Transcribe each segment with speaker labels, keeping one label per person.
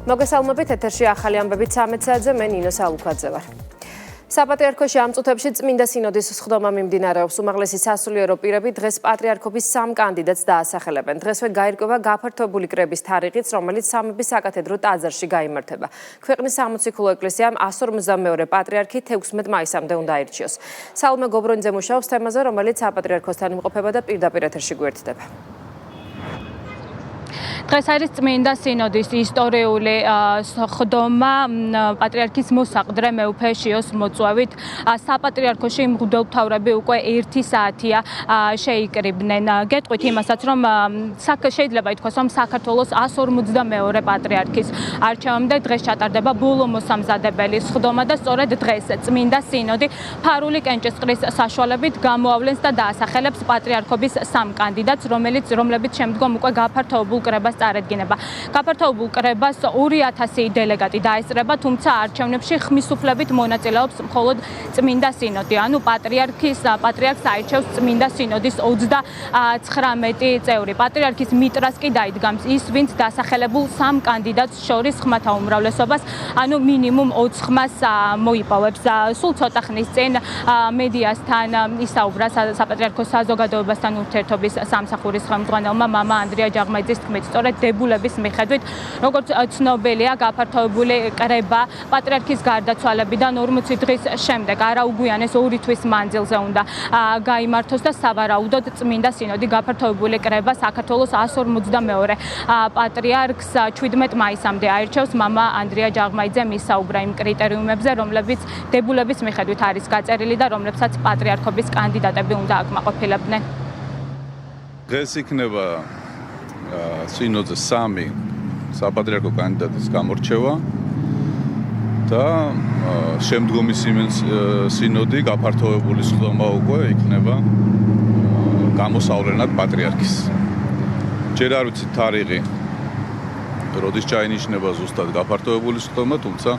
Speaker 1: მოგესალმებით, ეთერში ახალი ამბებით 13 საათზე, მე ნინო სალუქაძე ვარ. საპატრიარქოში ამ წუთებში წმინდა სინოდის სხდომა მიმდინარეობს. უმაღლესი სასულიერო პირები დღეს პატრიარქობის 3 კანდიდატს დაასახელებენ. დღესვე გაირკვევა გაფართოებული კრების თარიღიც, რომელიც სამების საკათედრო ტაძარში გაიმართება. ქვეყნის სამოციქულო ეკლესიამ 152 პატრიარქი 16 მაისამდე უნდა აირჩიოს. სალომე გობრონიძე მუშაობს თემაზე, რომელიც საპატრიარქოსთან იმყოფება და პირდაპირ ეთერში გვერდდება.
Speaker 2: დღეს არის წმინდა სინოდის ისტორიული სხდომა პატრიარქის მოსაყდრე მეუფე შიოს მოწვევით. საპატრიარქოში მღვდელმთავრები უკვე 1 საათია შეიკრიბნენ. გეტყვით იმასაც, რომ შეიძლება ითქვას, რომ საქართველოს 152 პატრიარქის არჩევამდე დღეს ჩატარდება ბოლო მოსამზადებელი სხდომა და სწორედ დღეს წმინდა სინოდი ფარული კენჭისყრის საშუალებით გამოავლენს და დაასახელებს პატრიარქობის 3 კანდიდატს, რომლებიც შემდგომ უკვე გაფართოებულ კრებას წარადგინება. გაფართოებულ კრებას 2000 დელეგატი დაესწრება, თუმცა არჩევნებში ხმისუფლებით მონაწილეობს მხოლოდ წმინდა სინოდი. ანუ პატრიარქს აირჩევს წმინდა სინოდის 39 წევრი. პატრიარქის მიტრას კი დაიდგამს ის, ვინც დასახელებულ 3 კანდიდატს შორის ხმათა უმრავლესობას, ანუ მინიმუმ 20 ხმას მოიპოვებს. სულ ცოტა ხნის წინ მედიასთან ისაუბრა საპატრიარქოს საზოგადოებასთან ურთიერთობის სამსახურის ხელმძღვანელმა მამა ანდრია ჯაღმაიძის თქმით, სწორედ დებულების მიხედვით, როგორც ცნობილია, გაფართოებული კრება პატრიარქის გარდაცვალებიდან 40 დღის შემდეგ არაუგვიანეს 2 თვის მანძილზე უნდა გაიმართოს და სავარაუდოდ წმინდა სინოდი გაფართოებული კრება საქართველოს 152 პატრიარქს 17 მაისამდე აირჩევს. მამა ანდრია ჯაღმაიძემ ისაუბრა იმ კრიტერიუმებზე, რომლებიც დებულების მიხედვით არის გაწერილი და რომლებსაც პატრიარქობის კანდიდატები უნდა აკმაყოფილებდნენ.
Speaker 3: დღეს იქნება სინოდზე 3 საპატრიარქო კანდიდატის გამორჩევა და შემდგომი სინოდი გაფართოებული სხდომა უკვე იქნება გამოსავლენად პატრიარქის. ჯერ არ ვიცით თარიღი, როდის ჩაინიშნება ზუსტად გაფართოებული სხდომა, თუმცა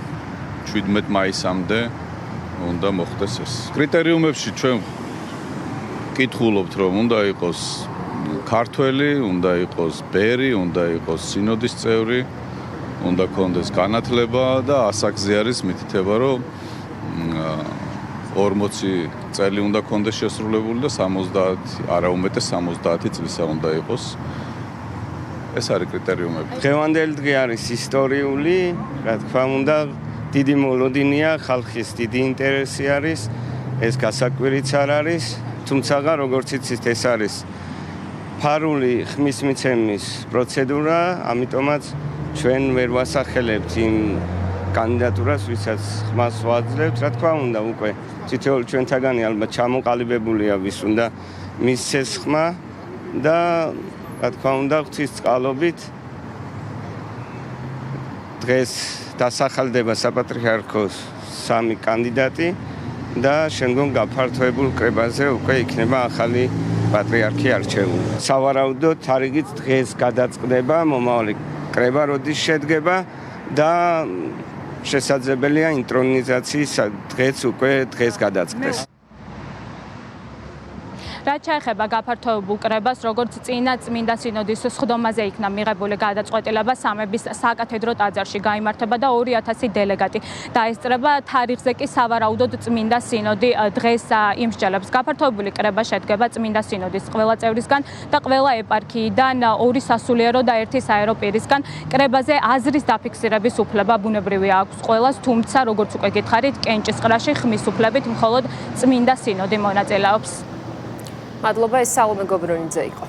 Speaker 3: 17 მაისამდე უნდა მოხდეს ეს. კრიტერიუმებში ჩვენ კითხულობთ, რომ უნდა იყოს ქართველი, უნდა იყოს ბერი, უნდა იყოს სინოდის წევრი, უნდა კონდეს განათლება და ასაკზე არის მითითება, რომ 40 წელი უნდა კონდეს შესრულებული და 70, არა უმეტეს 70 წლისა უნდა იყოს. ეს არის კრიტერიუმები.
Speaker 4: დღევანდელი დღე არის ისტორიული, რა თქმა უნდა, დიდი მოლოდინია, ხალხის დიდი ინტერესი არის, ეს გასაკვირიც არ არის, თუმცა როგორც იცით, ეს არის ფარული ხმის მიცემის პროცედურა, ამიტომაც ჩვენ ვერ ვასახელებთ იმ კანდიდატურას, ვისაც ხმას ვაძლევთ. რა თქმა უნდა, უკვე თითოეული ჩვენთაგანი ალბათ ჩამოყალიბებულია, ვის უნდა მისცეს ხმა და რა თქმა უნდა, ღვთის წყალობით დღეს დასახელდება საპატრიარქოს 3 კანდიდატი და შემდგომ გაფართოებულ კრებაზე უკვე იქნება ახალი პატრიარქი არჩეული. სავარაუდოდ თარიღიც დღეს გადაწყდება, მომავალი კრება როდის შედგება და შესაძლებელია ინტრონიზაციის დღეს უკვე დღეს გადაწყდეს.
Speaker 2: რაც შეეხება გაფართოებულ კრებას, როგორც წინა წმინდა სინოდის სხდომაზე იქნა მიღებული გადაწყვეტილება, სამების საკათედრო ტაძარში გაიმართება და 2000 დელეგატი დაესწრება. თარიღზე კი სავარაუდოდ წმინდა სინოდი დღეს იმსჯელებს. გაფართოებული კრება შედგება წმინდა სინოდის ყველა წევრისგან და ყველა ეპარქიიდან 2 სასულიერო და 1 საერო პირისგან. კრებაზე აზრის დაფიქსირების უფლება ბუნებრივია აქვს ყველას, თუმცა როგორც უკვე გითხარით, კენჭისყრაში ხმის უფლებით მხოლოდ წმინდა სინოდი მონაწილეობს.
Speaker 1: მადლობა, ეს სალომე გობრონიძე იყო.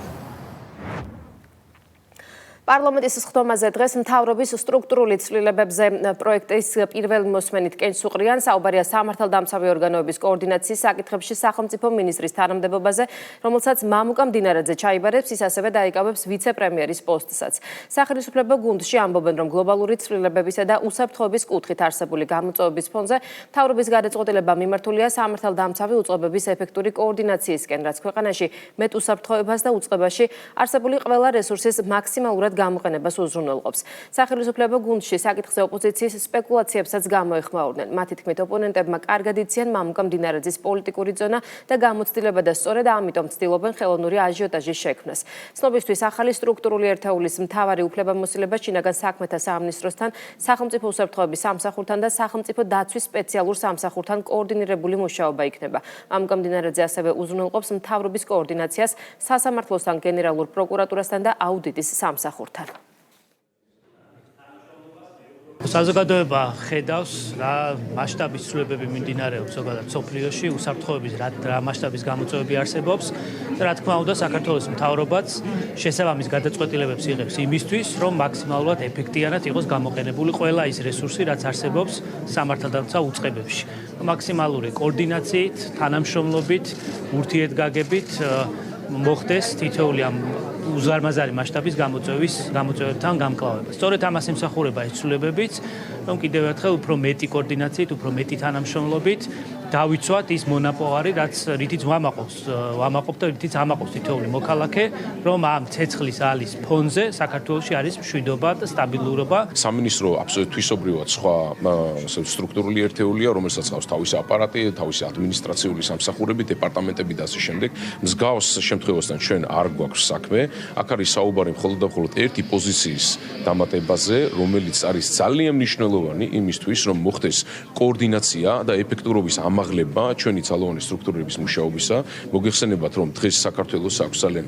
Speaker 1: პარლამენტის სხდომაზე დღეს მთავრობის სტრუქტურული ცვლილებებზე პროექტის პირველი მოსმენით კენჭს უყრიან. საუბარია სამართალდამცავი ორგანოების კოორდინაციის საკითხებში სახელმწიფო მინისტრის თანამდებობაზე, რომელსაც მამუკა მდინარაძე ჩაიბარებს, ის ასევე დაიკავებს ვიცე-პრემიერის პოსტსაც. სახელმწიფო გუნდში ამბობენ, რომ გლობალური ცვლილებებისა და უსაფრთხოების კუთხით არსებული გამოწვევების ფონზე მთავრობის გადაწყვეტილება მიმართულია სამართალდამცავი უწყებების ეფექტური კოორდინაციისკენ, რაც ქვეყანაში მეტ უსაფრთხოებას და უწყებაში არსებული ყველა რესურსის მაქსიმალურად საშუალად გამოყენებას უზრუნველყოფს. სახელმწიფო გუნდში საკითხზე ოპოზიციის სპეკულაციებსაც გამოეხმაურნენ. მათი თქმით, ოპონენტებმა კარგად იციან მამუკა მდინარეძის პოლიტიკური ზონა და გამოცდილება და სწორედ ამიტომ ცდილობენ ხელოვნური აჟიოტაჟის შექმნას. ცნობისთვის ახალი სტრუქტურული ერთეულის მთავარი უფლებამოსილება შინაგან საქმეთა სამინისტროსთან, სახელმწიფო უსაფრთხოების სამსახურთან და სახელმწიფო დაცვის სპეციალურ სამსახურთან კოორდინირებული მუშაობა იქნება. მამუკა მდინარეძე ასევე უზრუნველყოფს მთავრობის კოორდინაციას სასამართლოსთან, გენერალურ პროკურატურასთან და აუდიტის სამსახურთან.
Speaker 5: საზოგადოება ხედავს რა მასშტაბის ცვლილებები მიმდინარეობს ზოგადად სოფლიოში, უსაფრთხოების რა მასშტაბის გამოწვევები არსებობს და რა თქმა უნდა საქართველოს მთავრობაც შესაბამის გადაწყვეტილებებს იღებს იმისთვის, რომ მაქსიმალურად ეფექტიანად იყოს გამოყენებული ყველა ის რესურსი, რაც არსებობს სამართალდამცავ უწყებებში. მაქსიმალური კოორდინაციით, თანამშრომლობით, ურთიერთგაგებით მოხდეს თითოეული ამ უზარმაზარი მასშტაბის გამოწვევებთან გამკლავება. სწორედ ამას ემსახურება ეს ცვლილებებიც, რომ კიდევ ერთხელ უფრო მეტი კოორდინაციით, უფრო მეტი თანამშრომლობით დავიცვათ ის მონაპოვარი, რითიც ვამაყობთ და რითიც ამაყობს თითოეული მოქალაქე, რომ ამ ცეცხლის ალის ფონზე საქართველოში არის მშვიდობა და სტაბილურობა.
Speaker 6: სამინისტრო აბსოლუტურად თვისობრივად სხვა სტრუქტურული ერთეულია, რომელსაც ყავს თავისი აპარატი, თავისი ადმინისტრაციული სამსახურები, დეპარტამენტები და ასე შემდეგ. მსგავს შემთხვევასთან ჩვენ არ გვაქვს საქმე. აქ არის საუბარი მხოლოდ და მხოლოდ ერთი პოზიციის დამატებაზე, რომელიც არის ძალიან მნიშვნელოვანი იმისთვის, რომ მოხდეს კოორდინაცია და ეფექტურობის ამაღლება ჩვენი ძალოვანი სტრუქტურების მუშაობისა. მოგეხსენებათ, რომ დღეს საქართველოს აქვს ძალიან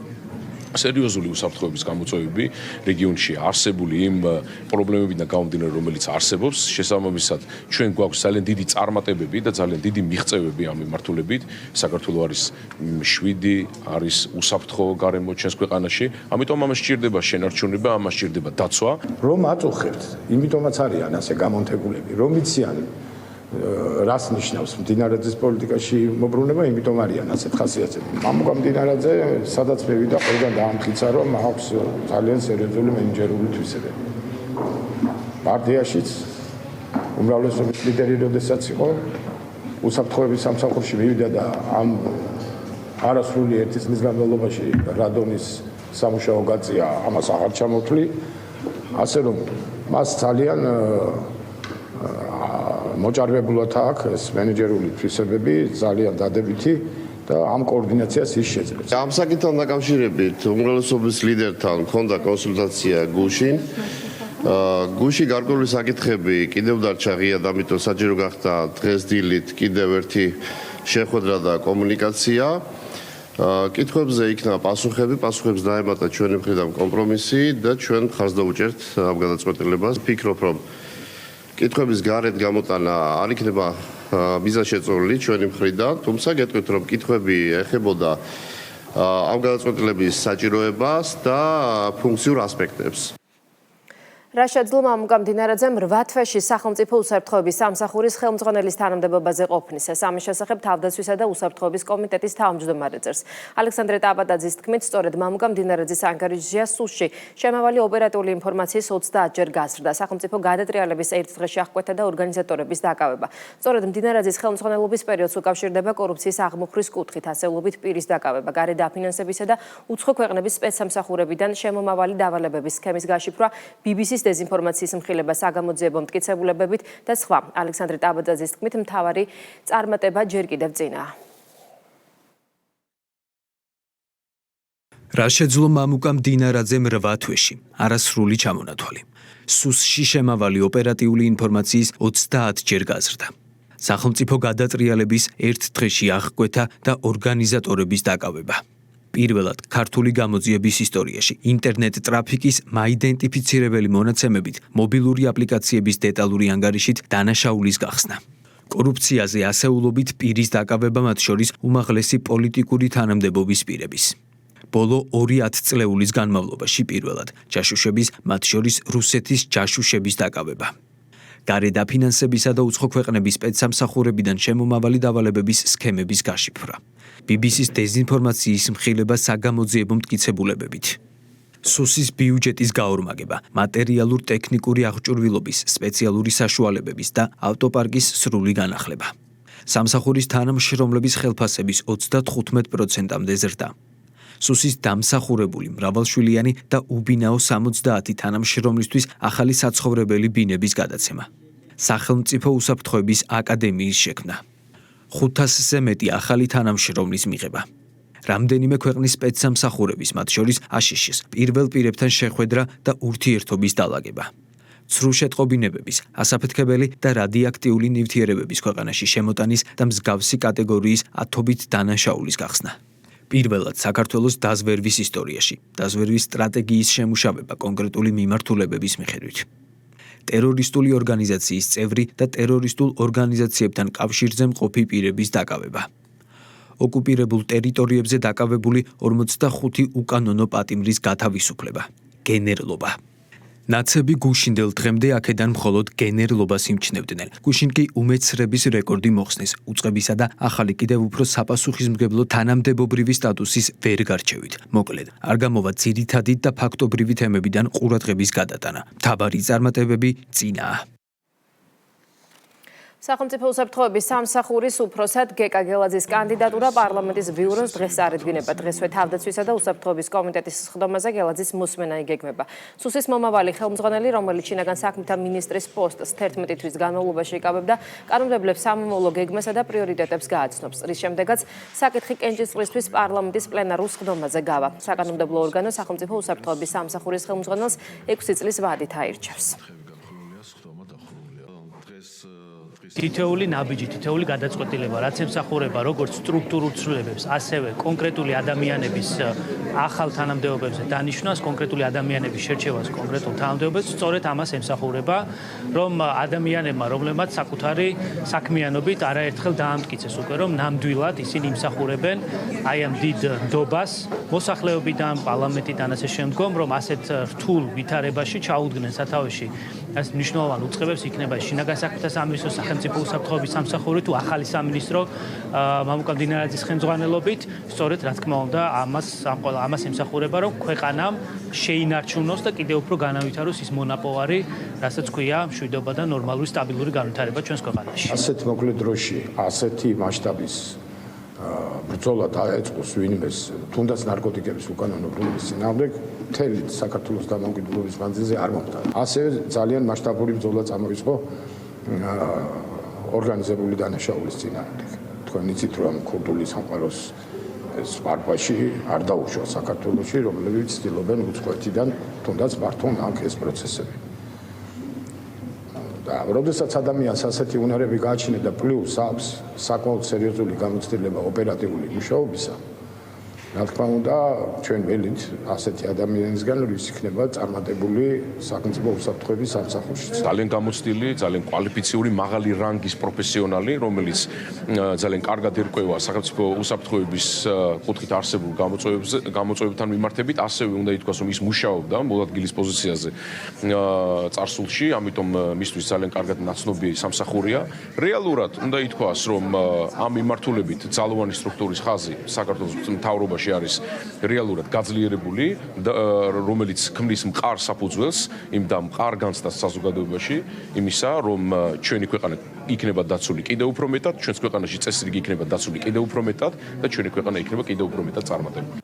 Speaker 6: სერიოზული უსაფრთხოების გამოწვევები რეგიონში არსებული იმ პრობლემებიდან გამომდინარე, რომელიც არსებობს. შესაბამისად, ჩვენ გვაქვს ძალიან დიდი წარმატებები და ძალიან დიდი მიღწევები ამ მიმართულებით. საქართველო არის 7 არის უსაფრთხო გარემო ჩვენს ქვეყანაში. ამიტომ ამას სჭირდება შენარჩუნება, ამას სჭირდება დაცვა.
Speaker 7: რომ აწუხებთ, იმიტომაც არიან ასე გამონთებულები, რომ იციან რას ნიშნავს მდინარეძის პოლიტიკაში მოbrunება, იმიტომ არიან ასეთ ხასიათზე. მამუკა მდინარეძე, სადაც მევიდა, ყველგან დაამტკიცა, რომ აქვს ძალიან სერიოზული მენეჯერული თვისებები. პარტიაშიც უმრავლესობის ლიდერი როდესაც იყო, უსაფრთხოების სამსახურში მივიდა და ამ არასრული ერთი წლის განმავლობაში რადონის სამუშაო გაწია, ამას აღარ ჩამოთვლი, ასე რომ მას ძალიან მოჭარბებულად აქვს ეს მენეჯერული თვისებები, ძალიან დადებითი და ამ კოორდინაციას ის შეძლებს.
Speaker 8: ამ საკითხთან დაკავშირებით უმრავლესობის ლიდერთან მქონდა კონსულტაცია გუშინ. გუში გარკვეული საკითხები კიდევ დარჩა ღიად, ამიტომ საჭირო გახდა დღეს დილით კიდევ ერთი შეხვედრა და კომუნიკაცია. კითხვებზე იქნა პასუხებს დაემატა ჩვენი მხრიდან კომპრომისი და ჩვენ მხარს დავუჭერთ ამ გადაწყვეტილებას. ვფიქრობ, რომ კითხვების გარეთ გამოტანა არ იქნება მიზანშეწონილი ჩვენი მხრიდან, თუმცა გეტყვით, რომ კითხვები ეხებოდა ამ გადაწყვეტილების საჭიროებას და ფუნქციურ ასპექტებს.
Speaker 1: რა შეძლო მამუკა მდინარეძემ 8 თვეში სახელმწიფო უსაფრთხოების სამსახურის ხელმძღვანელის თანამდებობაზე ყოფნისას. ამის შესახებ თავდაცვისა და უსაფრთხოების კომიტეტის თავმჯდომარე წერს. ალექსანდრე ტაბადაძის თქმით, სწორედ მამუკა მდინარეძის ანგარიშზეა სუსში შემავალი ოპერატიული ინფორმაციის 30-ჯერ გაზრდა. სახელმწიფო გადატრიალების ერთ დღეში აღკვეთა და ორგანიზატორების დაკავება. სწორედ მდინარეძის ხელმძღვანელობის პერიოდს უკავშირდება კორუფციის აღმოფხრის კუთხით, ასეულობით პირის დაკავება, გარე დაფინანსებისა და უცხო ქვეყნების სპეცსამსახურებიდან შემომავალი დავალებების სქემის გაშიფრვა, BBC-ის დეზინფორმაციის მხილება, საგამოძიებო მტკიცებულებებით და სხვა. ალექსანდრე ტაბაძის თქმით, მთავარი წარმატება ჯერ კიდევ წინაა.
Speaker 9: რა შეძლო მამუკა მდინარეძემ 8 თვეში, არასრული ჩამონათვალი. სუსში შემავალი ოპერატიული ინფორმაციის 30-ჯერ გაზრდა. სახელმწიფო გადატრიალების ერთ დღეში აღკვეთა და ორგანიზატორების დაკავება. პირველად ქართული გამოძიების ისტორიაში ინტერნეტ ტრაფიკის მაიდენტიფიცირებელი მონაცემებით მობილური აპლიკაციების დეტალური ანგარიშით დანაშაულის გახსნა. კორუფციაზე ასეულობით პირის დაკავება, მათ შორის უმაღლესი პოლიტიკური თანამდებობის პირების. ბოლო 2 წლეულის განმავლობაში პირველად ჯაშუშების, მათ შორის რუსეთის ჯაშუშების დაკავება. გარე დაფინანსებისა და უცხო ქვეყნების სპეცსამსახურებიდან შემომავალი დავალებების სქემების გაშიფრვა. BBC-ის დეზინფორმაციის მხილება საგამოძიებო მტკიცებულებებით. სუსის ბიუჯეტის გაორმაგება, მატერიალურ-ტექნიკური აღჭურვილობის, სპეციალური საშუალებების და ავტოპარკის სრული განახლება. სამსახურის თანამშრომლების ხელფასების 35%-მდე ზრდა. სუსის დამსახურებული მრავალშვილიანი და უბინაო 70 თანამშრომლისთვის ახალი საცხოვრებელი ბინების გადაცემა. სახელმწიფო უსაფრთხოების აკადემიის შექმნა. 500-ზე მეტი ახალი თანამშრომლის მიღება. რამდენიმე ქვეყნის სპეცსამსახურების, მათ შორის აშშ-ის პირველ პირებთან შეხვედრა და ურთიერთობის დალაგება. ცრუ შეტყობინებების, ასაფეთქებელი და რადიოაქტიული ნივთიერებების ქვეყანაში შემოტანის და მსგავსი კატეგორიის ათობით დანაშაულის გახსნა. პირველად საქართველოს დაზვერვის ისტორიაში, დაზვერვის სტრატეგიის შემუშავება კონკრეტული მიმართულებების მიხედვით. ტერორისტული ორგანიზაციის წევრი და ტერორისტულ ორგანიზაციებთან კავშირზე მყოფი პირების დაკავება. ოკუპირებულ ტერიტორიებზე დაკავებული 45 უკანონო პატიმრის გათავისუფლება. გენერლობა. ნაცები გუშინდელ დღემდე აქედან მხოლოდ გენერლობას იმჩნევდნენ. გუშინ კი უმეცრების რეკორდი მოხსნეს. უწყებისა და ახალი კიდევ უფრო საპასუხისმგებლო თანამდებობრივი სტატუსის ვერ გარჩევით. მოკლედ, არ გამოვა ძირითადი და ფაქტობრივი თემებიდან ყურადღების გადატანა. მთავარი წარმატებები წინაა.
Speaker 1: სახელმწიფო უსაფრთხოების სამსახურის უფროსად გეკა გელაძის კანდიდატურა პარლამენტის ბიუროს დღეს წარადგინება. დღესვე თავდაცვისა და უსაფრთხოების კომიტეტის სხდომაზე გელაძის მოსმენა იგეგმება. სუსის მომავალი ხელმძღვანელი, რომელიც შინაგან საქმეთა მინისტრის პოსტს 11 თვის განმავლობაში იკავებდა, კანონმდებლებს სამომავლო გეგმასა და პრიორიტეტებს გააცნობს. რის შემდეგაც საკითხი კენჭისყრისთვის პარლამენტის პლენარულ სხდომაზე გავა. საკანონმდებლო ორგანო სახელმწიფო უსაფრთხოების სამსახურის ხელმძღვანელს 6 წლის ვადით აირჩევს.
Speaker 5: თითოეული ნაბიჯი, თითოეული გადაწყვეტილება, რაც ემსახურება როგორც სტრუქტურულ ცვლილებებს, ასევე კონკრეტული ადამიანების ახალ თანამდებობებზე დანიშნვას, კონკრეტული ადამიანების შერჩევას კონკრეტულ თანამდებობებს, სწორედ ამას ემსახურება, რომ ადამიანებმა, რომლებმაც საკუთარი საქმიანობით არაერთხელ დაამტკიცეს უკვე, რომ ნამდვილად ისინი იმსახურებენ აი ამ დიდ ნდობას, მოსახლეობიდან, პარლამენტიდან ასე შემდგომ, რომ ასეთ რთულ ვითარებაში ჩაუდგნენ სათავეში ეს მნიშვნელოვან უწყებებს იქნება შინაგან საქმეთა სამინისტროს სახელმწიფო უსაფრთხოების სამსახური თუ ახალი სამინისტრო მამუკა მდინარაძის ხელმძღვანელობით, სწორედ რა თქმა უნდა ამას ემსახურება, რომ ქვეყანამ შეინარჩუნოს და კიდევ უფრო განავითაროს ის მონაპოვარი, რასაც ქვია მშვიდობა და ნორმალური სტაბილური განვითარება ჩვენს ქვეყანაში.
Speaker 7: ასეთ მოკლე დროში, ასეთი მასშტაბის ბრძოლა დაეწყოს ვინმეს, თუნდაც ნარკოტიკების უკანონო ბრუნვის წინააღმდეგ, მთელი საქართველოს დამოუკიდებლობის მანძილზე არ მოხდა. ასევე ძალიან მასშტაბური ბრძოლა წამოიწყო ორგანიზებული დანაშაულის წინააღმდეგ. თქვენ იცით, რომ ქურდული სამყაროს სპარპაში არ დაუშვა საქართველოში, რომლებიც ცდილობენ უცხოეთიდან თუნდაც მართონ აქ ეს პროცესები. და როდესაც ადამიანს ასეთი უნარები გააჩნია და პლუს აქვს საკმაოდ სერიოზული გამოცდილება ოპერატიული მუშაობისა, რა თქმა უნდა, ჩვენ ველით ასეთი ადამიანისგან ვის იქნება წარმატებული სახელმწიფო უსაფრთხოების სამსახურში.
Speaker 6: ძალიან გამოცდილი, ძალიან კვალიფიციური, მაღალი რანგის პროფესიონალი, რომელიც ძალიან კარგად ერკვევა სახელმწიფო უსაფრთხოების კუთხით არსებულ გამოწვევებთან მიმართებით, ასევე უნდა ითქვას, რომ ის მუშაობდა მოადგილის პოზიციაზე წარსულში, ამიტომ მისთვის ძალიან კარგად ნაცნობი სამსახურია. რეალურად უნდა ითქვას, რომ ამ მიმართულებით ძალოვანი სტრუქტურის ხაზი საქართველოს მთავრობაში არის რეალურად გაძლიერებული, რომელიც ქმნის მყარ საფუძველს იმ და მყარ განცდას საზოგადოებაში იმისა, რომ ჩვენი ქვეყანა იქნება დაცული კიდევ უფრო მეტად, ჩვენს ქვეყანაში წესრიგი იქნება დაცული კიდევ უფრო მეტად და ჩვენი ქვეყანა იქნება კიდევ უფრო მეტად წარმატებული.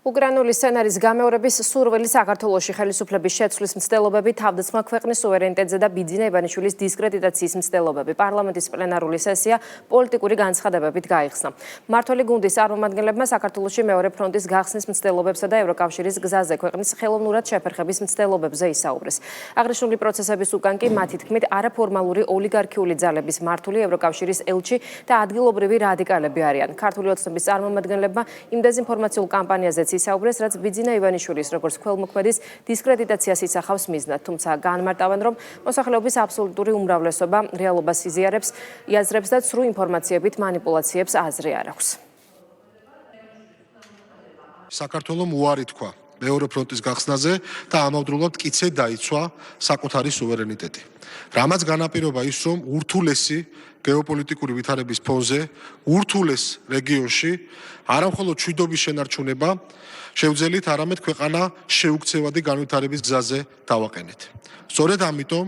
Speaker 1: უკრაინული სცენარის გამეორების სურვილი საქართველოში ხელისუფლების შეცვლის მცდელობები, თავდაცმა ქვეყნის სუვერენიტეტზე და ბიძინა ივანიშვილის დისკრედიტაციის მცდელობები. პარლამენტის პლენარული სესია პოლიტიკური განცხადებებით გაიხსნა. მმართველი გუნდის წარმომადგენლებმა საქართველოში მეორე ფრონტის გახსნის მცდელობებსა და ევროკავშირის გზაზე ქვეყნის ხელოვნურად შეფერხების მცდელობებზე ისაუბრეს. აღნიშნული პროცესების უკან კი მათი თქმით არაფორმალური ოლიგარქიული ძალების მართული ევროკავშირის ელჩი და ადგილობრივი რადიკალები არიან. ქართული ოცნების წარმომადგენლებმა იმ დეზინფორმაციულ კამპანიაზეც ისაუბრეს, რაც ბიძინა ივანიშვილის როგორც ქველმოქმედის დისკრედიტაციას ისახავს მიზნად, თუმცა განმარტავენ, რომ მოსახლეობის აბსოლუტური უმრავლესობა რეალობას იზიარებს, იაზრებს და ცრუ ინფორმაციებით მანიპულაციებს აზრი არ აქვს.
Speaker 10: საქართველომ უარი თქვა მეორე ფრონტის გახსნაზე და ამავდროულად მტკიცედ დაიცვა საკუთარი სუვერენიტეტი. რამაც განაპირობა ის, რომ ურთულესი გეოპოლიტიკური ვითარების ფონზე, ურთულეს რეგიონში არა მხოლოდ მშვიდობის შენარჩუნება შევძელით, არამედ ქვეყანა შეუქცევადი განვითარების გზაზე დავაყენეთ. სწორედ ამიტომ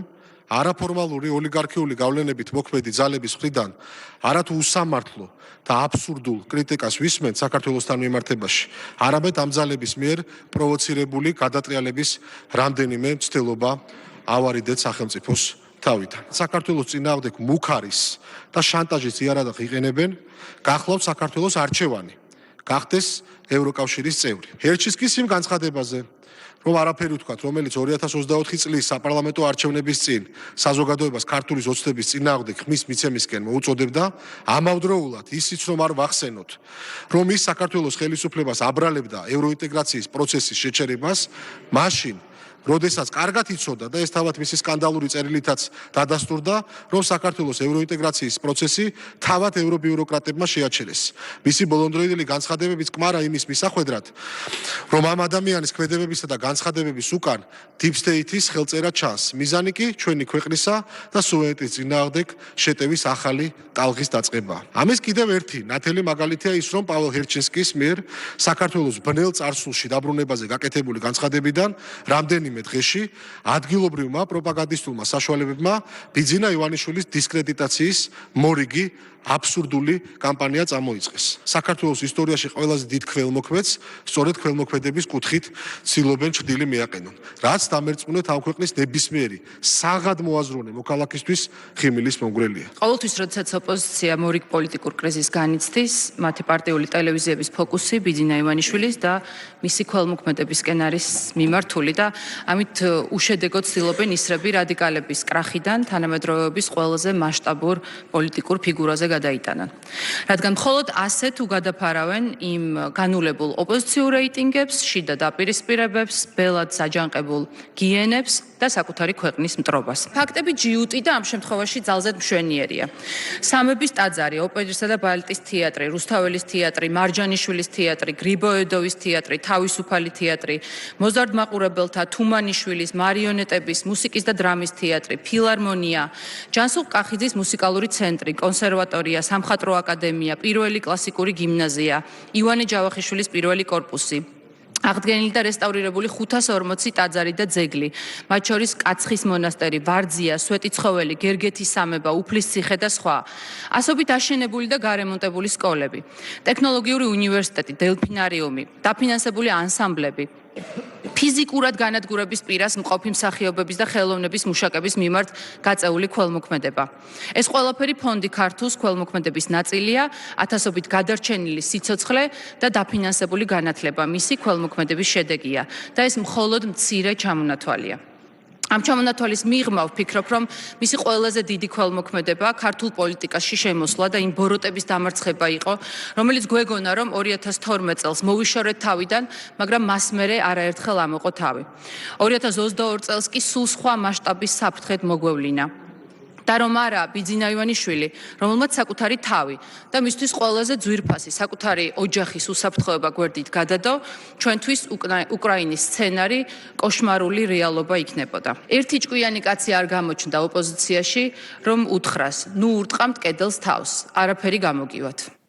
Speaker 10: არაფორმალური ოლიგარქიული გავლენებით მოქმედი ძალების მხრიდან არათუ უსამართლო და აბსურდულ კრიტიკას ვისმენთ საქართველოსთან მიმართებაში, არამედ ამ ძალების მიერ პროვოცირებული გადატრიალების რამდენიმე მცდელობა ავარიდეთ სახელმწიფოს თავიდან. საქართველოს წინააღმდეგ მუქარის და შანტაჟის იარაღად იყენებენ, გახლავთ საქართველოს არჩევანი, გახდეს ევროკავშირის წევრი. ერთშიც კი იმ განცხადებაზე, რომ არაფერი ვთქვათ, რომელიც 2024 წლის საპარლამენტო არჩევნების წინ საზოგადოებას ქართული ოცნების წინააღმდეგ ხმის მიცემისკენ მოუწოდებდა, ამავდროულად ისიც რომ არ ვახსენოთ, რომ ის საქართველოს ხელისუფლებას აბრალებდა ევროინტეგრაციის პროცესის შეჩერებას, მაშინ როდესაც კარგად იცოდა და ეს თავად მისი სკანდალური წერილითაც დადასტურდა, რომ საქართველოს ევროინტეგრაციის პროცესი თავად ევრობიუროკრატებმა შეაჩერეს. მისი ბოლონდროინდელი განცხადებების კმარა იმის მისახვედრად, რომ ამ ადამიანის ქმედებებისა და განცხადებების უკან Deep State-ის ხელწერა ჩანს. მიზანი კი ჩვენი ქვეყნისა და სუვერენიტეტის წინააღმდეგ შეტევის ახალი ტალღის დაწყება. ამის კიდევ ერთი ნათელი მაგალითია ის, რომ პაველო ჰერჩინსკის მიერ საქართველოს ბნელ წარსულში დაბრუნებაზე გაკეთებული განცხადებიდან რამდენიმე დღეში ადგილობრივმა პროპაგანდისტულმა საშუალებებმა ბიძინა ივანიშვილის დისკრედიტაციის მორიგი აბსურდული კამპანია წამოიწყეს. საქართველოს ისტორიაში ყველაზე დიდ ქველმოქმედს სწორედ ქველმოქმედების კუთხით ცდილობენ ჭრილი მიაყენონ, რაც დამერწმუნეთ ამ ქვეყნის ნებისმიერი საღად მოაზროვნე მოქალაქისთვის ღიმილის მომგვრელია.
Speaker 11: ყოველთვის, როდესაც ოპოზიცია მორიგ პოლიტიკურ კრიზისს განიცდის, მათი პარტიული ტელევიზიების ფოკუსი ბიძინა ივანიშვილის და მისი ქველმოქმედებისკენ არის მიმართული და ამით უშედეგოდ ცდილობენ ისრები რადიკალების კრახიდან თანამედროვეობის ყველაზე მასშტაბურ პოლიტიკურ ფიგურაზე გადაიტანონ. რადგან მხოლოდ ასე თუ გადაფარავენ იმ განულებულ ოპოზიციურ რეიტინგებს, შიდა დაპირისპირებებს, ბელად საჯანყებულ გიენებს და საკუთარი ქვეყნის მტრობას. ფაქტები ჯიუტი და ამ შემთხვევაში ძალზედ მშვენიერია. სამების ტაძარი, ოპერისა და ბალეტის თეატრი, რუსთაველის თეატრი, მარჯანიშვილის თეატრი, გრიბოედოვის თეატრი, თავისუფალი თეატრი, მოზარდ მაყურებელთა, თუმანიშვილის, მარიონეტების, მუსიკის და დრამის თეატრი, ფილარმონია, ჯანსუღ კახიძის მუსიკალური ცენტრი, კონსერვატორია, სამხატვრო აკადემია, პირველი კლასიკური გიმნაზია, ივანე ჯავახიშვილის პირველი კორპუსი. აღდგენილი და რესტავრირებული 540 ტაძარი და ძეგლი, მათ შორის კაცხის მონასტერი, ვარძია, სვეტიცხოველი, გერგეთის სამება, უფლის ციხე და სხვა. ასობით აშენებული და გარემონტებული სკოლები, ტექნოლოგიური უნივერსიტეტი, დელფინარიუმი, დაფინანსებული ანსამბლები, ფიზიკურად განადგურების პირას მყოფი მსახიობების და ხელოვნების მუშაკების მიმართ გაწეული ქველმოქმედება. ეს ყველაფერი ფონდი ქართულს ქველმოქმედების ნაწილია, ათასობით გადარჩენილი სიცოცხლე და დაფინანსებული განათლება მისი ქველმოქმედების შედეგია და ეს მხოლოდ მცირე ჩამონათვალია. ამ ჩამონათვალის მიღმა ვფიქრობ, რომ მისი ყველაზე დიდი ქველმოქმედება ქართულ პოლიტიკაში შემოსვლა და იმ ბოროტების დამარცხება იყო, რომელიც გვეგონა, რომ 2012 წელს მოვიშორეთ თავიდან, მაგრამ მას მერე არაერთხელ ამოყო თავი. 2022 წელს კი სულ სხვა მასშტაბის საფრთხედ მოგვევლინა. და რომ არა ბიძინა ივანიშვილი, რომელმაც საკუთარი თავი და მისთვის ყველაზე ძვირფასი საკუთარი ოჯახის უსაფრთხოება გვერდით გადადო, ჩვენთვის უკრაინის სცენარი კოშმარული რეალობა იქნებოდა. ერთი ჭკვიანი კაცი არ გამოჩნდა ოპოზიციაში, რომ უთხრას, ნუ ურტყამთ კედელს თავს, არაფერი გამოგივათ.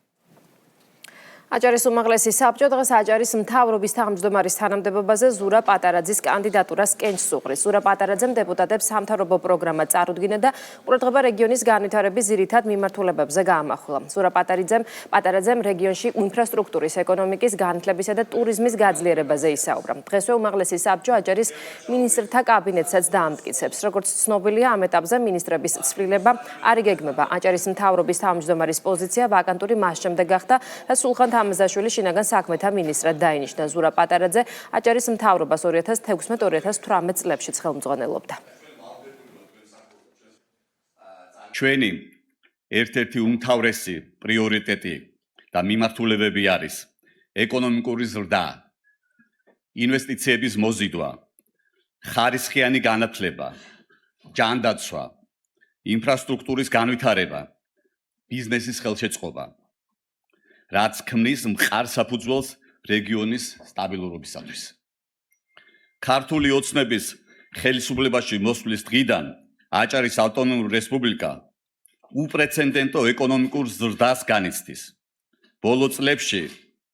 Speaker 1: აჭარის უმაღლესი საბჭო დღეს აჭარის მთავრობის თავმჯდომარის თანამდებობაზე ზურა პატარაძის კანდიდატურას კენჭს უყრის. ზურა პატარაძემ დეპუტატებს სამთავრობო პროგრამა წარუდგინა და ყურადღება რეგიონის განვითარების ძირითად მიმართულებებზე გაამახვილა. ზურა პატარაძემ რეგიონში ინფრასტრუქტურის, ეკონომიკის, განათლებისა და ტურიზმის გაძლიერებაზე ისაუბრა. დღესვე უმაღლესი საბჭო აჭარის მინისტრთა კაბინეტსაც დაამტკიცებს. როგორც ცნობილია, ამ ეტაპზე მინისტრების ცვლილება არ იგეგმება. აჭარის მთავრობის თავმჯდომარის პოზიცია ვაკანტური მას შემდეგ გახდა და სულხან თამაზაშვილი შინაგან საქმეთა მინისტრად დაინიშნა. ზურა პატარაძე აჭარის მთავრობას 2016-2018 წლებშიც ხელმძღვანელობდა.
Speaker 12: ჩვენი ერთ-ერთი უმთავრესი პრიორიტეტი და მიმართულებები არის ეკონომიკური ზრდა, ინვესტიციების მოზიდვა, ხარისხიანი განათლება, ჯანდაცვა, ინფრასტრუქტურის განვითარება, ბიზნესის ხელშეწყობა, რაც ქმნის მყარ საფუძველს რეგიონის სტაბილურობისათვის. ქართული ოცნების ხელისუფლებაში მოსვლის დღიდან აჭარის ავტონომიური რესპუბლიკა უპრეცედენტო ეკონომიკურ ზრდას განიცდის. ბოლო წლებში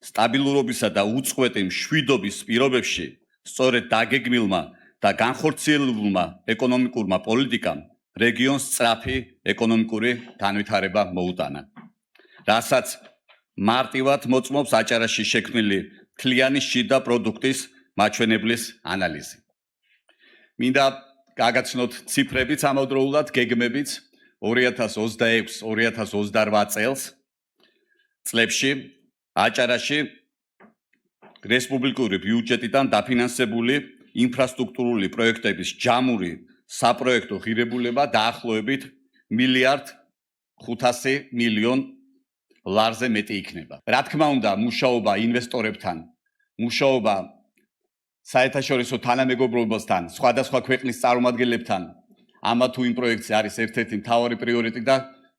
Speaker 12: სტაბილურობისა და უწყვეტი მშვიდობის პირობებში სწორედ დაგეგმილმა და განხორციელებულმა ეკონომიკურმა პოლიტიკამ რეგიონს სწრაფი ეკონომიკური განვითარება მოუტანა, რასაც მარტივად მოწმობს აჭარაში შექმნილი მთლიანი შიდა პროდუქტის მაჩვენებლის ანალიზი. მინდა გაგაცნოთ ციფრებიც ამავდროულად გეგმებიც 2026-2028 წლებში აჭარაში რესპუბლიკური ბიუჯეტიდან დაფინანსებული ინფრასტრუქტურული პროექტების ჯამური საპროექტო ღირებულება დაახლოებით 1,500 მილიონ ლარზე მეტი იქნება. რა თქმა უნდა, მუშაობა ინვესტორებთან, მუშაობა საერთაშორისო თანამეგობრობასთან, სხვადასხვა ქვეყნის წარმომადგენლებთან ამა თუ იმ პროექტზე არის ერთ-ერთი მთავარი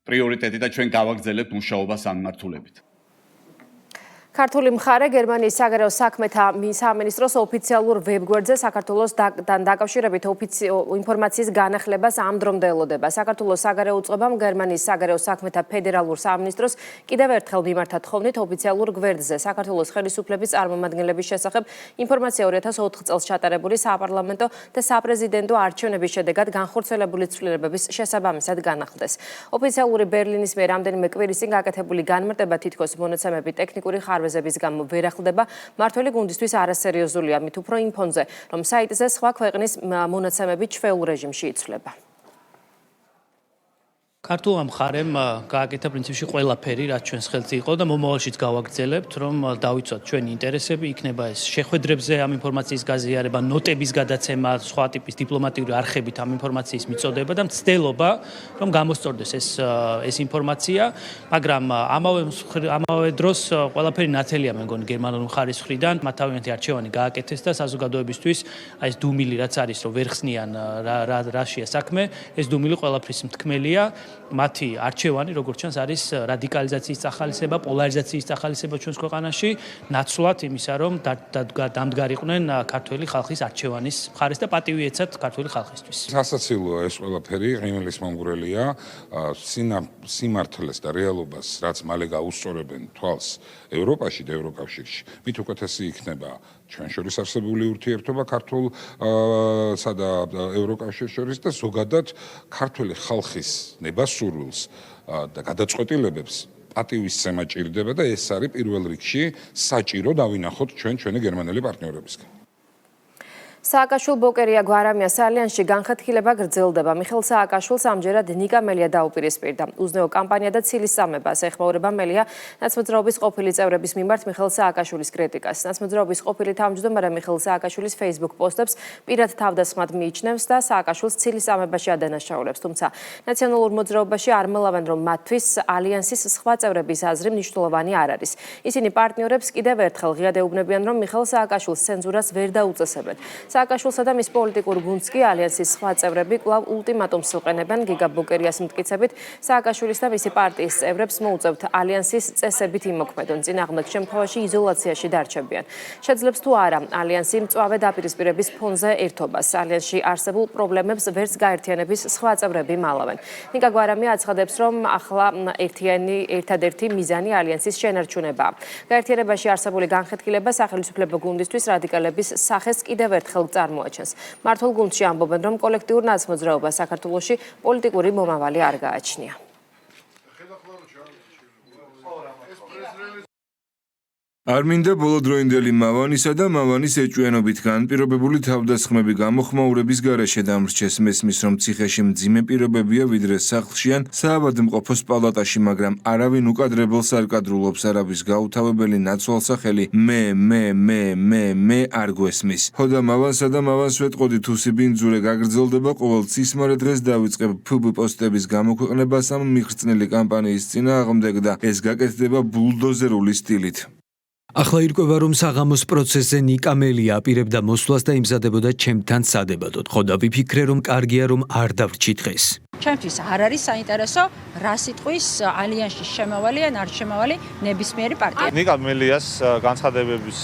Speaker 12: პრიორიტეტი და ჩვენ გავაგრძელებთ მუშაობას ამ მიმართულებით.
Speaker 1: ქართული მხარე გერმანიის საგარეო საქმეთა სამინისტროს ოფიციალურ ვებგვერდზე საქართველოსთან დაკავშირებით ინფორმაციის განახლებას ამ დრომდე ელოდება. საქართველოს საგარეო უწყებამ გერმანიის საგარეო საქმეთა ფედერალურ სამინისტროს კიდევ ერთხელ მიმართა თხოვნით ოფიციალურ გვერდზე საქართველოს ხელისუფლების წარმომადგენლების შესახებ ინფორმაცია 2004 წელს ჩატარებული საპარლამენტო და საპრეზიდენტო არჩევნების შედეგად განხორციელებული ცვლილებების შესაბამისად განახლდეს. ოფიციალური ბერლინის მიერ რამდენიმე კვირის წინ გაკეთებული განმარტება თითქოს მონაცემები ტექნიკური ხარვეზების გამო ვერ ახლდება, მართველი გუნდისთვის არასერიოზულია, მით უფრო იმ ფონზე, რომ საიტზე სხვა ქვეყნის მონაცემები ჩვეულ რეჟიმში იცვლება.
Speaker 5: ქართულმა მხარემ გააკეთა პრინციპში ყველაფერი, რაც ჩვენს ხელში იყო და მომავალშიც გავაგრძელებთ, რომ დავიცვათ ჩვენი ინტერესები, იქნება ეს შეხვედრებზე ამ ინფორმაციის გაზიარება, ნოტების გადაცემა, სხვა ტიპის დიპლომატიური არხებით ამ ინფორმაციის მიწოდება და მცდელობა, რომ გამოსწორდეს ეს ინფორმაცია, მაგრამ ამავე დროს ყველაფერი ნათელია მე მგონი გერმანული მხარის მხრიდან, მათ თავიანთი არჩევანი გააკეთეს და საზოგადოებისთვის ეს დუმილი რაც არის, რომ ვერ ხსნიან რაშია საქმე, ეს დუმილი ყველაფრის მთქმელია. მათი არჩევანი, როგორც ჩანს, არის რადიკალიზაციის წახალისება, პოლარიზაციის წახალისება ჩვენს ქვეყანაში, ნაცვლად იმისა, რომ დამდგარიყვნენ ქართველი ხალხის არჩევანის მხარეს და პატივი ეცათ ქართველი ხალხისთვის.
Speaker 13: სასაცილოა ეს ყველაფერი, ღიმილის მომგვრელია, სიმართლეს და რეალობას, რაც მალე გაუსწორებენ თვალს ევროპაში და ევროკავშირში, მით უკეთესი იქნება ჩვენ შორის არსებული ურთიერთობა ქართულსა და ევროკავშირს შორის და ზოგადად ქართველი ხალხის ნებასურვილს და გადაწყვეტილებებს პატივისცემა ჭირდება და ეს არის პირველ რიგში საჭირო დავინახოთ ჩვენი გერმანელი პარტნიორებისგან.
Speaker 1: სააკაშვილ-ბოკერია გვარამიას ალიანსში განხეთქილება გრძელდება. მიხეილ სააკაშვილს ამჯერად ნიკა მელია დაუპირისპირდა. უზნეო კამპანია და ცილისწამებას ეხმაურება მელია ნაცმოძრაობის ყოფილი წევრების მიმართ მიხეილ სააკაშვილის კრიტიკას. ნაცმოძრაობის ყოფილი თავმჯდომარე მიხეილ სააკაშვილის Facebook პოსტებს პირად თავდასხმად მიიჩნევს და სააკაშვილს ცილისწამებაში ადანაშაულებს. თუმცა ნაციონალურ მოძრაობაში არ მელავენ, რომ მათთვის ალიანსის სხვა წევრების აზრი მნიშვნელოვანი არ არის. ისინი პარტნიორებს კიდევ ერთხელ ღიად ეუბნებიან, რომ მიხეილ სააკაშვილს ცენზურას ვერ დაუწესებენ. სააკაშვილსა და მის პოლიტიკურ გუნდს კი ალიანსის სხვა წევრები კვლავ ულტიმატუმს უყენებენ. გიგა ბოკერიას მტკიცებით, სააკაშვილის და მისი პარტიის წევრებს მოუწევთ ალიანსის წესებით იმოქმედონ, წინააღმდეგ შემთხვევაში იზოლაციაში დარჩებიან. შეძლებს თუ არა ალიანსი მწვავე დაპირისპირების ფონზე ერთობას. ალიანსში არსებულ პრობლემებს ვერც გაერთიანების სხვა წევრები მალავენ. ნიკა გვარამია აცხადებს, რომ ახლა ერთადერთი მიზანი ალიანსის შენარჩუნებაა. გაერთიანებაში არსებული განხეთქილება სახელმწიფო გუნდისთვის რადიკალების სახეს კიდევ ერთხელ წარმოაჩენს. მართულ გუნდში ამბობენ, რომ კოლექტიურ ნაცმოძრაობას საქართველოში პოლიტიკური მომავალი არ გააჩნია.
Speaker 14: არ მინდა ბოლოდროინდელი მავანისა და მავანის ეჭვიანობით განპირობებული თავდასხმები გამოხმაურების გარეშე დამრჩეს. მესმის, რომ ციხეში მძიმე პირობებია ვიდრე სახლში ან საავადმყოფოს პალატაში, მაგრამ არავინ უკადრებელს არ კადრულობს, არავის გაუთავებელი ნაცვალსახელი მე არ გვესმის. ხოდა მავანსა და მავანს ვეტყოდი თუ სიბინძურე გაგრძელდება ყოველ ცისმარე დღეს დავიწყებ ფბ პოსტების გამოქვეყნებას ამ მიხრწნილი კამპანიის წინააღმდეგ და ეს გაკეთდება ბულდოზერული სტილით.
Speaker 9: ახლა ირკვევა, რომ საღამოს პროცესზე ნიკა მელია აპირებდა მოსვლას და იმზადებოდა ჩემთან სადებადოდ. ხოდა ვიფიქრე, რომ კარგია, რომ არ დავრჩი დღეს.
Speaker 15: ჩემთვის არ არის საინტერესო რა სიტყვის ალიანსში შემავალი ან არ შემავალი ნებისმიერი პარტია.
Speaker 16: ნიკა მელიას განცხადებების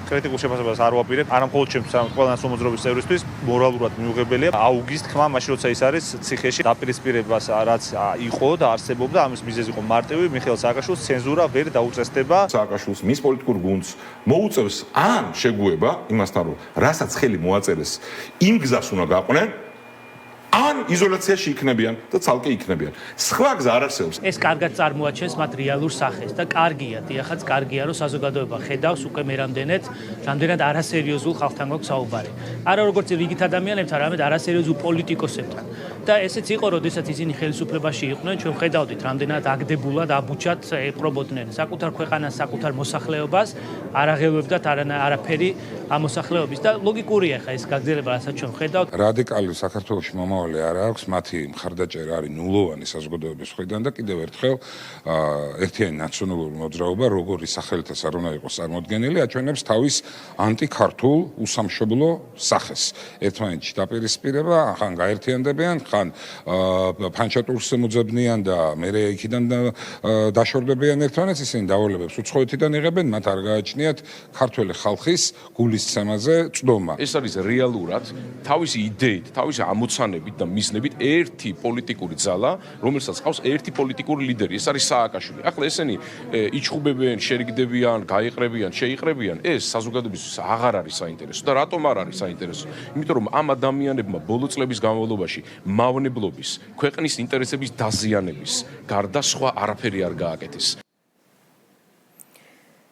Speaker 16: კრიტიკულ შეფასებას არ ვაპირებ, არამხოლოდ ჩემს, არამედ ყველა ნაცნობრობის წევრისთვის მორალურად მიუღებელია. აუგის თქმა მაშინ როცა ის არის ციხეში დაპირისპირებას რაც იყო და არსებობდა, ამის მიზეზი იყო მარტივი, მიხეილ სააკაშვილს ცენზურა ვერ დაუწესდება.
Speaker 13: სააკაშვილს მის პოლიტიკურ გუნდს მოუწევს ან შეგუება იმასთან, რომ რასაც ხელი მოაწერეს, იმ გზას უნდა გაყვნენ, ან იზოლაციაში იქნებიან და ცალკე იქნებიან. სხვა გზა არ არსებობს.
Speaker 5: ეს კარგად წარმოაჩენს მათ რეალურ სახეს და კარგია, დიახაც კარგია, რომ საზოგადოება ხედავს უკვე მე რამდენად არასერიოზულ ხალხთან გვაქვს საუბარი. არა როგორც რიგით ადამიანებთან, არამედ არასერიოზულ პოლიტიკოსებთან. და ესეც იყო, როდესაც ისინი ხელისუფლებაში იყვნენ, ჩვენ ხედავდით, რამდენად აგდებულად, აბუჩად ეპრობოდნენ საკუთარ ქვეყანას, საკუთარ მოსახლეობას, არ აღელვებდათ არაფერი ამ მოსახლეობის და ლოგიკურია ხა ეს გაგრძელება, რასაც ჩვენ ხედავთ.
Speaker 13: რადიკალი საქართველოში მომავალი არ აქვს, მათი მხარდაჭერა არის ნულოვანი საზოგადოების მხრიდან და კიდევ ერთხელ ერთიანი ნაციონალური მოძრაობა, როგორი სახელითაც არ უნდა იყოს წარმოდგენილი, აჩვენებს თავის ანტიქართულ უსამშობლო სახეს. ერთმანეთში დაპირისპირება, ხან გაერთიანდებიან, ხან ფანჩატურს მოძებნიან და მერე იქიდან დაშორდებიან ერთმანეთს, ისინი დავალებებს უცხოეთიდან იღებენ, მათ არ გააჩნიათ ქართველი ხალხის გულისცემაზე წვდომა.
Speaker 6: ეს არის რეალურად თავისი იდეით, თავისი ამოცანებით და მიზნებით ერთი პოლიტიკური ძალა, რომელსაც ყავს ერთი პოლიტიკური ლიდერი, ეს არის სააკაშვილი. ახლა ესენი იჩხუბებიან, შერიგდებიან, გაიყრებიან, შეიყრებიან, ეს საზოგადოებისთვის აღარ არის საინტერესო და რატომ არ არის საინტერესო? იმიტომ რომ ამ ადამიანებმა ბოლო წლების განმავლობაში მავნებლობის, ქვეყნის ინტერესების დაზიანების გარდა სხვა არაფერი არ გააკეთეს.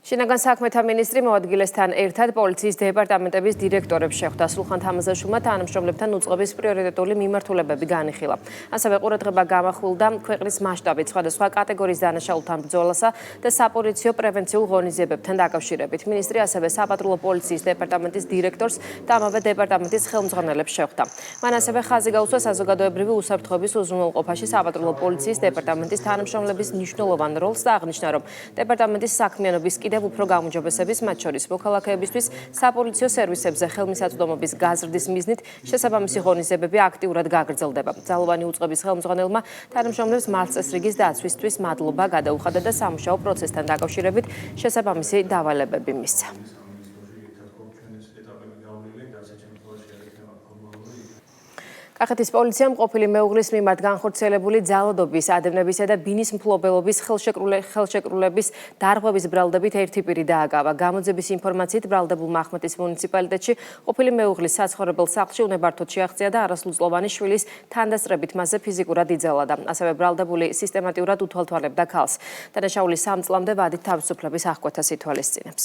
Speaker 1: შინაგან საქმეთა მინისტრი მოადგილესთან ერთად პოლიციის დეპარტამენტების დირექტორებს შეხვდა. სულხან თამაზაშვილმა თანამშრომლებთან უწყების პრიორიტეტული მიმართულებები განიხილა. ასევე ყურადღება გამახვილდა ქვეყნის მასშტაბით სხვადასხვა კატეგორიის დანაშაულთან ბრძოლასა და საპოლიციო პრევენციულ ღონისძიებებთან დაკავშირებით. მინისტრი ასევე საპატრულო პოლიციის დეპარტამენტის დირექტორს და ამავე დეპარტამენტის ხელმძღვანელებს შეხვდა. მან ასევე ხაზი გაუსვა საზოგადოებრივი უსაფრთხოების უზრუნველყოფაში საპატრულო პოლიციის დეპარტამენტის თანამშრომლების მნიშვნელოვან როლს და აღნიშნა, რომ დეპარტამენტის საქმიანობის კიდევ უფრო გაუმჯობესების, მათ შორის მოქალაქეებისთვის საპოლიციო სერვისებზე ხელმისაწვდომობის გაზრდის მიზნით შესაბამისი ღონისძიებები აქტიურად გაგრძელდება. ძალოვანი უწყების ხელმძღვანელმა თანამშრომლებს მართლწესრიგის დაცვისთვის მადლობა გადაუხადა და სამუშაო პროცესთან დაკავშირებით შესაბამისი დავალებები მისცა. კახეთის პოლიციამ ყოფილი მეუღლის მიმართ განხორციელებული ძალადობის, ადევნებისა და ბინის მფლობელობის ხელშეკრულების დარღვევის ბრალდებით ერთი პირი დააგავა. გამოძიების ინფორმაციით ბრალდებულმა ახმეტის მუნიციპალიტეტში ყოფილი მეუღლის საცხოვრებელ სახლში უნებართოდ შეაღწია და არასრულწლოვანი შვილის თანდასწრებით მასზე ფიზიკურად იძალადა. ასევე ბრალდებული სისტემატიურად უთვალთვალებდა ქალს. დანაშაული 3 წლამდე ვადით თავისუფლების აღკვეთას ითვალისწინებს.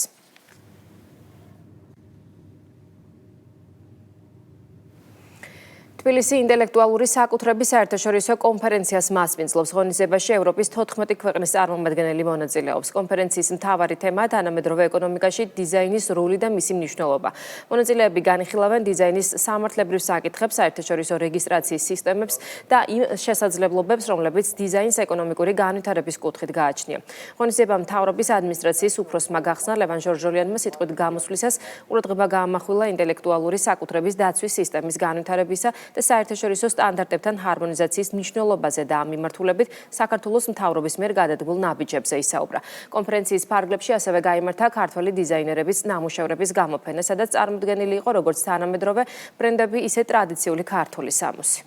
Speaker 1: თბილისი ინტელექტუალური საკუთრების საერთაშორისო კონფერენციას მასპინძლობს. ღონისძიებაში ევროპის 14 ქვეყნის წარმომადგენელი მონაწილეობს. კონფერენციის მთავარი თემაა თანამედროვე ეკონომიკაში დიზაინის როლი და მისი მნიშვნელობა. მონაწილეები განიხილავენ დიზაინის სამართლებრივ საკითხებს, საერთაშორისო რეგისტრაციის სისტემებს და იმ შესაძლებლობებს, რომლებიც დიზაინს ეკონომიკური განვითარების კუთხით გააჩნია. ღონისძიებამ მთავრობის ადმინისტრაციის უფროსმა გახსნა ლევან ჟორჟოლიანმა სიტყვით გამოსვლისას ყურადღება გაამახვილა ინტელექტუალური საკუთრების დაცვის სისტემის განვითარებისა და საერთაშორისო სტანდარტებთან ჰარმონიზაციის მნიშვნელობაზე და ამ მიმართულებით საქართველოს მთავრობის მიერ გადადგმულ ნაბიჯებზე ისაუბრა. კონფერენციის ფარგლებში ასევე გაიმართა ქართველი დიზაინერების ნამუშევრების გამოფენა, სადაც წარმოდგენილი იყო როგორც თანამედროვე ბრენდები, ისე ტრადიციული ქართული სამოსი.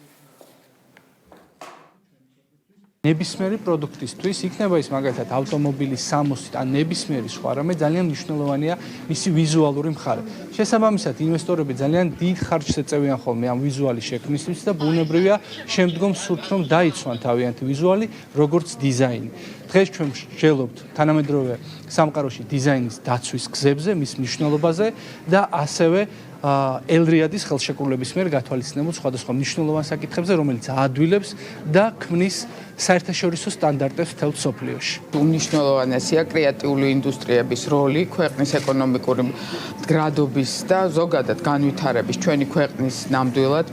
Speaker 17: ნებისმიერი პროდუქტისთვის იქნება ის მაგალითად ავტომობილის სამოსით ან ნებისმიერი სხვა რამე ძალიან მნიშვნელოვანია მისი ვიზუალური მხარე. შესაბამისად ინვესტორები ძალიან დიდ ხარჯს ეწევიან ხოლმე ამ ვიზუალის შექმნისთვის და ბუნებრივია შემდგომ სურთ რომ დაიცვან თავიანთი ვიზუალი როგორც დიზაინი. დღეს ჩვენ ვშელობთ თანამედროვე სამყაროში დიზაინის დაცვის გზებზე, მის მნიშვნელობაზე და ასევე ელრიადის ხელშეკრულების მიერ გათვალისწინებულ სხვადასხვა მნიშვნელოვან საკითხებზე, რომელიც აადვილებს და ქმნის საერთაშორისო სტანდარტებს მთელ მსოფლიოში.
Speaker 18: უმნიშვნელოვანესია კრეატიული ინდუსტრიების როლი ქვეყნის ეკონომიკური მდგრადობის და ზოგადად განვითარების, ჩვენი ქვეყნის ნამდვილად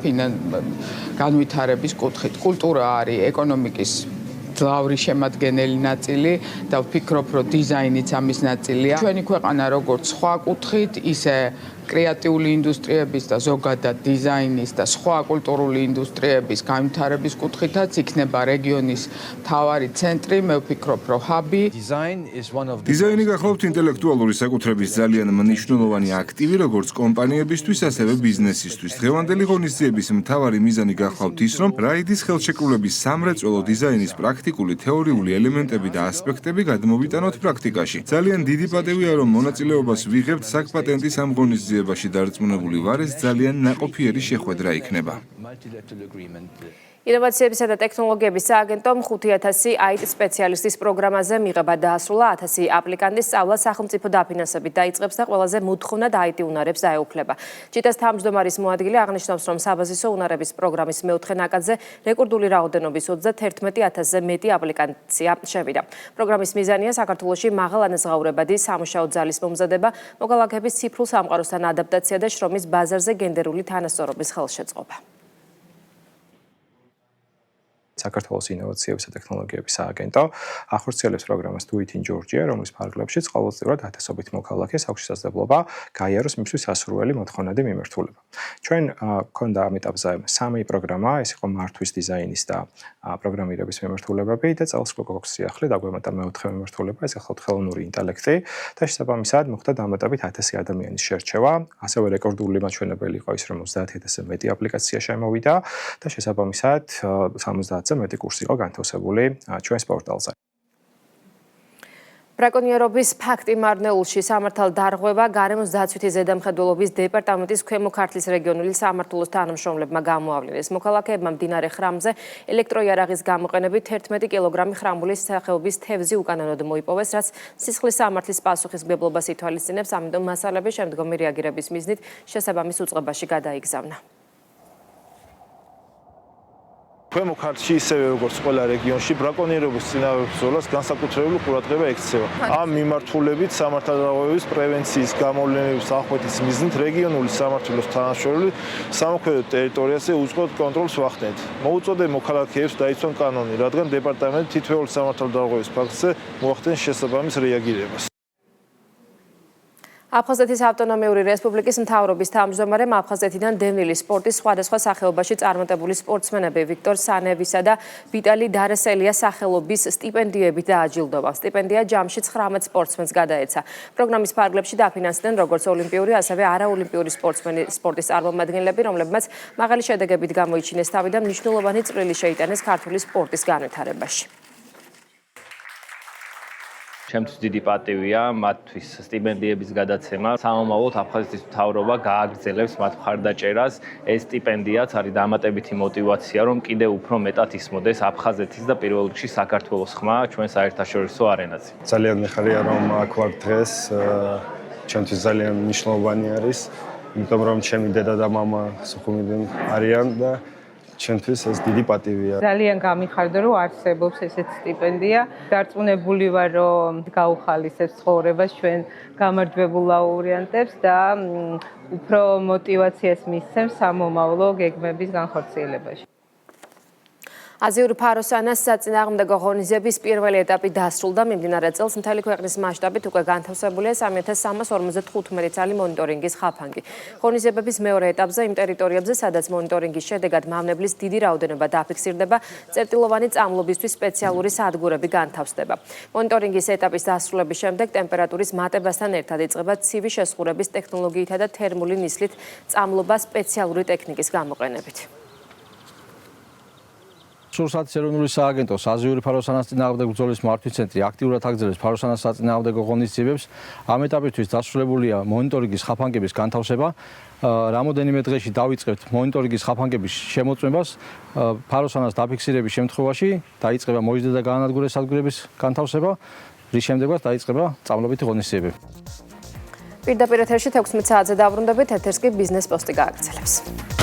Speaker 18: განვითარების კუთხით. კულტურა არის ეკონომიკის მძლავრი შემადგენელი ნაწილი და ვფიქრობ, რომ დიზაინიც ამის ნაწილია. ჩვენი ქვეყანა როგორც სხვა კუთხით, ისე კრეატიული ინდუსტრიების და ზოგადად დიზაინის და სხვა კულტურული ინდუსტრიების განვითარების კუთხითაც იქნება რეგიონის მთავარი ცენტრი, მე ვფიქრობ, რომ ჰაბი.
Speaker 14: დიზაინი გახლავთ ინტელექტუალური საკუთრების ძალიან მნიშვნელოვანი აქტივი როგორც კომპანიებისთვის, ასევე ბიზნესისთვის. დღევანდელი ღონისძიების მთავარი მიზანი გახლავთ ის, რომ რაიდის ხელშეკრულების სამრეწველო დიზაინის პრაქტიკული თეორიული ელემენტები და ასპექტები გადმოვიტანოთ პრაქტიკაში. ძალიან დიდი პატივია, რომ მონაწილეობას ვიღებთ საკპატენტის ამ ღონისძიებაში. ღონისძიებაში დარწმუნებული ვარ, ეს ძალიან ნაყოფიერი შეხვედრა იქნება.
Speaker 1: ინოვაციებისა და ტექნოლოგიების სააგენტომ 5000 IT სპეციალისტის პროგრამაზე მიღება დაასრულა, 1000 აპლიკანტის სწავლა სახელმწიფო დაფინანსებით დაიწყებს და ყველაზე მოთხოვნად IT უნარებს დაეუფლება. ჭიტას თავმჯდომარის მოადგილე აღნიშნავს, რომ საბაზისო უნარების პროგრამის მეოთხე ნაკადზე რეკორდული რაოდენობის 31000-ზე მეტი აპლიკაცია შევიდა. პროგრამის მიზანია საქართველოში მაღალანაზღაურებადი სამუშაო ძალის მომზადება, მოქალაქეების ციფრულ სამყაროსთან ადაპტაცია და შრომის ბაზარზე გენდერული თანასწორობის ხელშეწყობა.
Speaker 19: საქართველოს ინოვაციებისა და ტექნოლოგიების სააგენტო ახორციელებს პროგრამას Do It in Georgia, რომლის ფარგლებშიც ყოველწლიურად ათასობით მოქალაქეს აქვს შესაძლებლობა გაიაროს მისთვის სასურველი მოთხოვნადი მიმართულება. ჩვენ გვქონდა ამ ეტაპზე სამი პროგრამა, ეს იყო მართვის დიზაინის და პროგრამირების მიმართულებები და წელს გვაქვს სიახლე დაგვემატა მეოთხე მიმართულება, ეს ახლა ხელოვნური ინტელექტი და შესაბამისად მოხდა დამატებით 1000 ადამიანის შერჩევა, ასევე რეკორდული მაჩვენებელი იყო ის, რომ 30000-ზე მეტი აპლიკაცია შემოვიდა და შესაბამისად 70-ზე მეტი კურსი იყო განთავსებული ჩვენს პორტალზე.
Speaker 1: ბრაკონიერობის ფაქტი მარნეულში სამართალ დარღვევა გარემოს დაცვითი ზედამხედველობის დეპარტამენტის ქვემო ქართლის რეგიონული სამმართველოს თანამშრომლებმა გამოავლინეს. მოქალაქეებმა მდინარე ხრამზე ელექტროიარაღის გამოყენებით 11 კილოგრამი ხრამბულის სახეობის თევზი უკანონოდ მოიპოვეს, რაც სისხლის სამართლის პასუხისმგებლობას ითვალისწინებს, ამიტომ მასალები შემდგომი რეაგირების მიზნით შესაბამის უწყებაში გადაიგზავნა.
Speaker 20: ქვემო ქართლში ისევე როგორც ყველა რეგიონში ბრაკონიერობის წინააღმდეგ ბრძოლას განსაკუთრებული ყურადღება ექცევა. ამ მიმართულებით სამართალდარღვევების პრევენციის გამოვლენების აღკვეთის მიზნით რეგიონული სამართლის თანამშრომლები სამოქმედო ტერიტორიაზე უწყოთ კონტროლს ვახდენთ. მოუწოდებ მოქალაქეებს დაიცვან კანონი, რადგან დეპარტამენტი თითოეულ სამართალდარღვევის ფაქტზე მოახდენს შესაბამის რეაგირებას.
Speaker 1: აფხაზეთის ავტონომიური რესპუბლიკის მთავრობის თავმჯდომარემ აფხაზეთიდან დევნილი სპორტის სხვადასხვა სახეობაში წარმატებული სპორტსმენები ვიქტორ სანევისა და ვიტალი დარესელიას სახელობის სტიპენდიებით დააჯილდოვა. სტიპენდია ჯამში 19 სპორტსმენს გადაეცა. პროგრამის ფარგლებში დაფინანსდნენ როგორც ოლიმპიური, ასევე არაოლიმპიური სპორტის წარმომადგენლები, რომლებმაც მაღალი შედეგებით გამოიჩინეს თავი და მნიშვნელოვანი წვლილი შეიტანეს ქართული სპორტის განვითარებაში.
Speaker 21: Ჩემთვის დიდი პატივია მათთვის სტიპენდიების გადაცემა. სამომავლოდ აფხაზეთის მთავრობა გააგრძელებს მათ მხარდაჭერას. ეს სტიპენდიაც არის დამატებითი мотиваცია, რომ კიდევ უფრო მეტად ისმოდეს აფხაზეთის და პირველ რიგში საქართველოს ხმა ჩვენ საერთაშორისო არენაზე.
Speaker 22: ძალიან მიხარია რომ აქ ვარ დღეს. ჩემთვის ძალიან მნიშვნელოვანი არის, იმიტომ რომ ჩემი დედა და მამა სუხუმიდან არიან და ჩემთვის ეს დიდი პატივია.
Speaker 23: ძალიან გამიხარდა რომ არსებობს ესეთ სტიპენდია. დარწმუნებული ვარ რომ გაუხალისებს ცხოვრებას ჩვენ გამარჯვებულ ლაურიანტებს და უფრო мотиваციას მისცემს სამომავლო გეგმების განხორციელებაში.
Speaker 1: აზიური ფაროსანას საწინააღმდეგო ღონისძიების პირველი ეტაპი დასრულდა. მიმდინარე წელს მთელი ქვეყნის მასშტაბით უკვე განთავსებულია 3355 წალი მონიტორინგის ხაფანგი. ღონისძიებების მეორე ეტაპზე იმ ტერიტორიებზე, სადაც მონიტორინგის შედეგად მავნებლის დიდი რაოდენობა დაფიქსირდება, წერტილოვანი წამლობისთვის სპეციალური სადგურები განთავსდება. მონიტორინგის ეტაპის დასრულების შემდეგ ტემპერატურის მატებასთან ერთად იწყება ცივი შესხურების ტექნოლოგიითა და თერმული ნისლით წამლობა სპეციალური ტექნიკის გამოყენებით.
Speaker 24: სურსათის ეროვნული სააგენტოს აზიური ფაროსანას წინააღმდეგ ბრძოლის მართვის ცენტრი აქტიურად აგრძელებს ფაროსანას საწინააღმდეგო ღონისძიებებს. ამ ეტაპისთვის დასრულებულია მონიტორინგის ხაფანგების განთავსება. რამოდენიმე დღეში დავიწყებთ მონიტორინგის ხაფანგების შემოწმებას. ფაროსანას დაფიქსირების შემთხვევაში დაიწყება მოიზდა და გაანადგურეს სადგურების განთავსება, რის შემდეგაც დაიწყება წამლობითი ღონისძიებები.
Speaker 1: პირდაპირ ეთერში 16 საათზე დავრუნდებით, ეთერს კი ბიზნეს პოსტი გააგრძელებს.